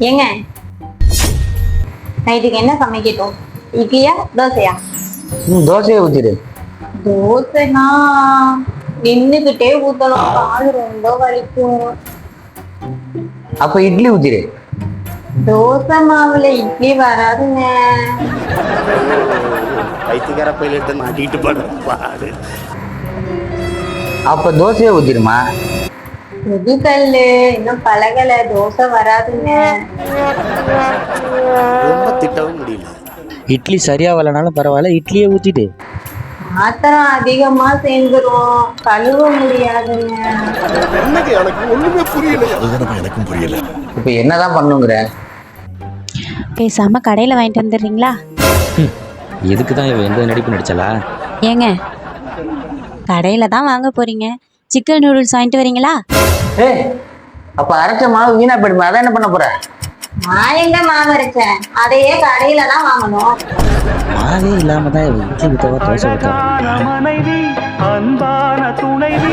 ஏங்க நைட்டுக்கு என்ன சமைக்கட்டும்? இட்லியா தோசையா? தோசையை ஊத்திடு. தோசைனா நின்னுகிட்டே ஊத்தணும், கால் ரொம்ப வலிக்கும். அப்ப இட்லி ஊத்திடு. தோசை மாவுல இட்லி வராதுங்க. பைத்தியக்கார பையில எடுத்து மாட்டிட்டு பாடு. அப்ப தோசையை ஊத்திடுமா. புது கல்லு இன்னும் பழகல, தோசை வராதுங்க. ரொம்ப திட்டவும் முடியல. இட்லி சரியா வரலனாலும் பரவாயில்ல, இட்லியே ஊத்திட்டு. ஆத்திரம் அதிகமா சேர்ந்துரும், கழுவ முடியாதுங்க. எனக்கு ஒண்ணுமே புரியல. அதுதான் எனக்கும் புரியல. இப்ப என்னதான் பண்ணுங்கிற? பேசாம கடையில வாங்கிட்டு வந்துடுறீங்களா? எதுக்கு தான் இவ எந்த நடிப்பு நடிச்சாலா? ஏங்க கடையில தான் வாங்க போறீங்க, சிக்கன் நூடுல்ஸ் வாங்கிட்டு வரீங்களா? ஏய், அப்ப அரைச்ச மாவு வீணா போயிடுமா, அதான் என்ன பண்ண போற? நான் எங்க மாவு அரைச்சேன், அதையே கடையில தான் வாங்கணும். மாவே இல்லாம தான் இவ இட்லி ஊத்தவா தோசை ஊத்தவா? மனைவி அன்பான துணைவி